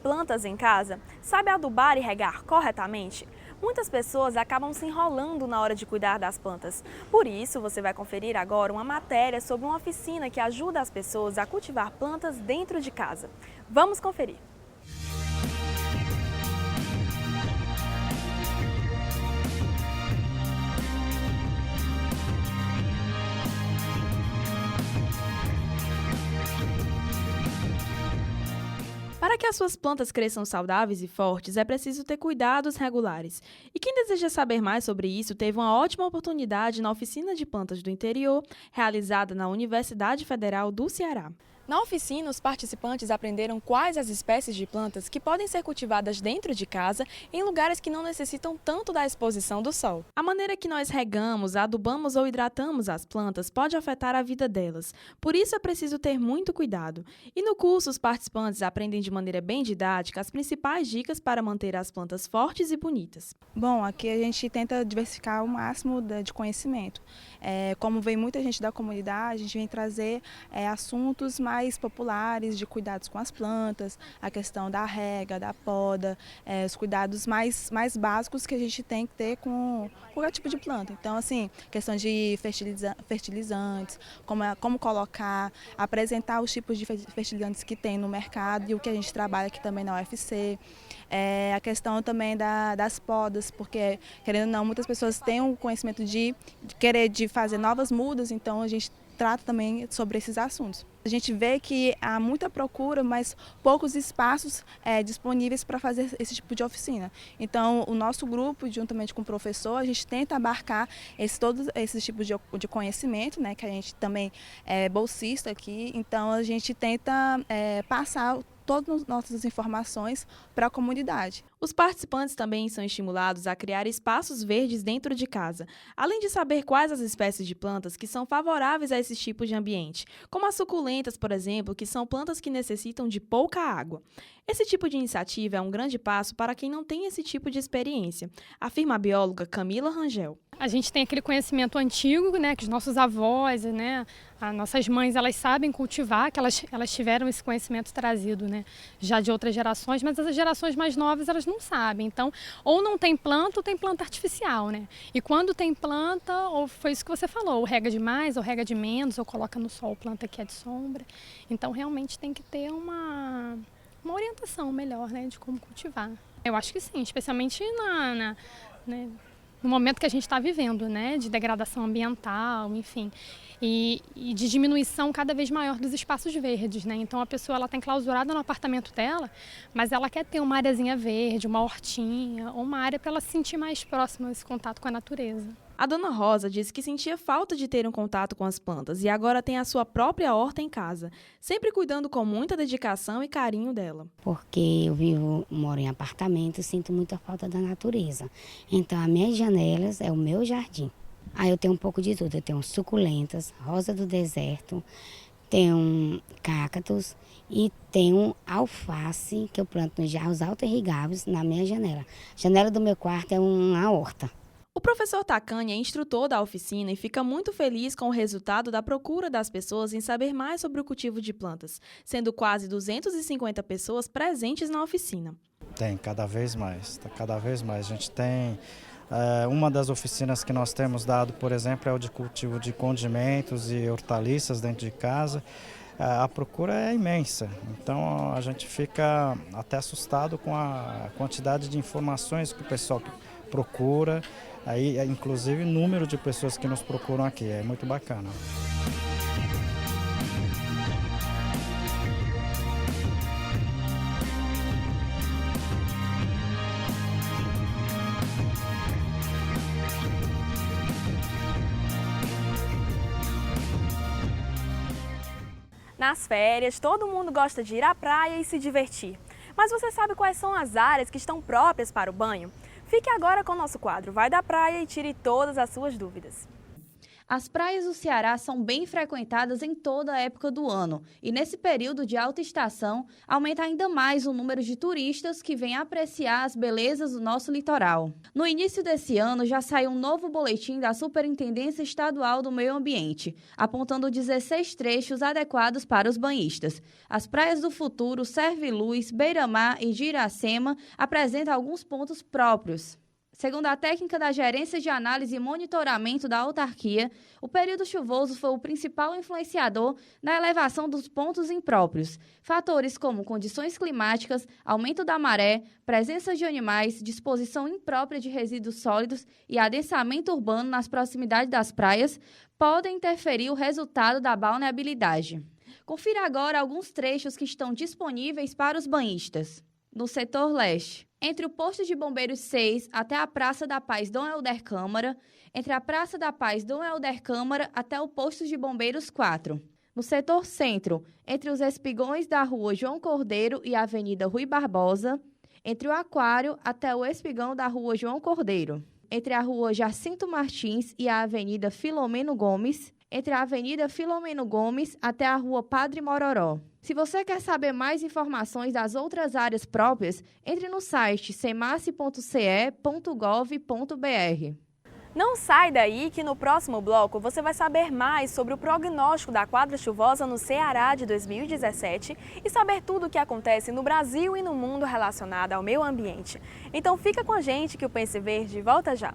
plantas em casa? Sabe adubar e regar corretamente? Muitas pessoas acabam se enrolando na hora de cuidar das plantas. Por isso, você vai conferir agora uma matéria sobre uma oficina que ajuda as pessoas a cultivar plantas dentro de casa. Vamos conferir! Para que as suas plantas cresçam saudáveis e fortes, é preciso ter cuidados regulares. E quem deseja saber mais sobre isso teve uma ótima oportunidade na Oficina de Plantas do Interior, realizada na Universidade Federal do Ceará. Na oficina, os participantes aprenderam quais as espécies de plantas que podem ser cultivadas dentro de casa em lugares que não necessitam tanto da exposição do sol. A maneira que nós regamos, adubamos ou hidratamos as plantas pode afetar a vida delas, por isso é preciso ter muito cuidado. E no curso, os participantes aprendem de maneira bem didática as principais dicas para manter as plantas fortes e bonitas. Bom, aqui a gente tenta diversificar o máximo de conhecimento. Como vem muita gente da comunidade, a gente vem trazer assuntos mais populares de cuidados com as plantas, a questão da rega, da poda, os cuidados mais básicos que a gente tem que ter com qualquer tipo de planta. Então, assim, questão de fertilizantes, como colocar, apresentar os tipos de fertilizantes que tem no mercado e o que a gente trabalha aqui também na UFC. A questão também das podas, porque, querendo ou não, muitas pessoas têm o conhecimento de querer fazer novas mudas, então a gente trata também sobre esses assuntos. A gente vê que há muita procura, mas poucos espaços disponíveis para fazer esse tipo de oficina. Então, o nosso grupo, juntamente com o professor, a gente tenta abarcar todos esses tipos de conhecimento, né, que a gente também é bolsista aqui, então a gente tenta passar todas as nossas informações para a comunidade. Os participantes também são estimulados a criar espaços verdes dentro de casa, além de saber quais as espécies de plantas que são favoráveis a esses tipos de ambiente, como as suculentas, por exemplo, que são plantas que necessitam de pouca água. Esse tipo de iniciativa é um grande passo para quem não tem esse tipo de experiência, afirma a bióloga Camila Rangel. A gente tem aquele conhecimento antigo, né, que os nossos avós, né, as nossas mães, elas sabem cultivar, que elas tiveram esse conhecimento trazido, né, já de outras gerações, mas as gerações mais novas, elas não sabem. Então, ou não tem planta ou tem planta artificial, né? E quando tem planta, ou foi isso que você falou, ou rega de mais, ou rega de menos, ou coloca no sol planta que é de sombra. Então, realmente tem que ter uma orientação melhor, né, de como cultivar. Eu acho que sim, especialmente né, no momento que a gente está vivendo, né, de degradação ambiental, enfim, e de diminuição cada vez maior dos espaços verdes, né? Então a pessoa ela está enclausurada no apartamento dela, mas ela quer ter uma areazinha verde, uma hortinha, ou uma área para ela se sentir mais próxima desse contato com a natureza. A dona Rosa disse que sentia falta de ter um contato com as plantas e agora tem a sua própria horta em casa, sempre cuidando com muita dedicação e carinho dela. Porque eu moro em apartamento, sinto muita falta da natureza. Então, as minhas janelas é o meu jardim. Aí eu tenho um pouco de tudo. Eu tenho suculentas, rosa do deserto, tenho cactos e tenho alface que eu planto nos jarros auto-irrigáveis na minha janela. A janela do meu quarto é uma horta. O professor Tacani é instrutor da oficina e fica muito feliz com o resultado da procura das pessoas em saber mais sobre o cultivo de plantas, sendo quase 250 pessoas presentes na oficina. Tem, cada vez mais. A gente tem uma das oficinas que nós temos dado, por exemplo, é o de cultivo de condimentos e hortaliças dentro de casa. A procura é imensa, então a gente fica até assustado com a quantidade de informações que o pessoal procura. Aí, inclusive, o número de pessoas que nos procuram aqui, é muito bacana. Nas férias, todo mundo gosta de ir à praia e se divertir. Mas você sabe quais são as áreas que estão próprias para o banho? Fique agora com o nosso quadro Vai da Praia e tire todas as suas dúvidas. As praias do Ceará são bem frequentadas em toda a época do ano e nesse período de alta estação aumenta ainda mais o número de turistas que vêm apreciar as belezas do nosso litoral. No início desse ano já saiu um novo boletim da Superintendência Estadual do Meio Ambiente, apontando 16 trechos adequados para os banhistas. As praias do Futuro, Serviluz, Beira-Mar e de Iracema apresentam alguns pontos próprios. Segundo a técnica da Gerência de Análise e Monitoramento da Autarquia, o período chuvoso foi o principal influenciador na elevação dos pontos impróprios. Fatores como condições climáticas, aumento da maré, presença de animais, disposição imprópria de resíduos sólidos e adensamento urbano nas proximidades das praias podem interferir o resultado da balneabilidade. Confira agora alguns trechos que estão disponíveis para os banhistas. No setor leste, entre o posto de bombeiros 6 até a Praça da Paz Dom Helder Câmara, entre a Praça da Paz Dom Helder Câmara até o posto de bombeiros 4. No setor centro, entre os espigões da Rua João Cordeiro e a Avenida Rui Barbosa, entre o Aquário até o espigão da Rua João Cordeiro, entre a Rua Jacinto Martins e a Avenida Filomeno Gomes, entre a Avenida Filomeno Gomes até a Rua Padre Mororó. Se você quer saber mais informações das outras áreas próprias, entre no site cemace.ce.gov.br. Não sai daí que no próximo bloco você vai saber mais sobre o prognóstico da quadra chuvosa no Ceará de 2017 e saber tudo o que acontece no Brasil e no mundo relacionado ao meio ambiente. Então fica com a gente que o Pense Verde volta já.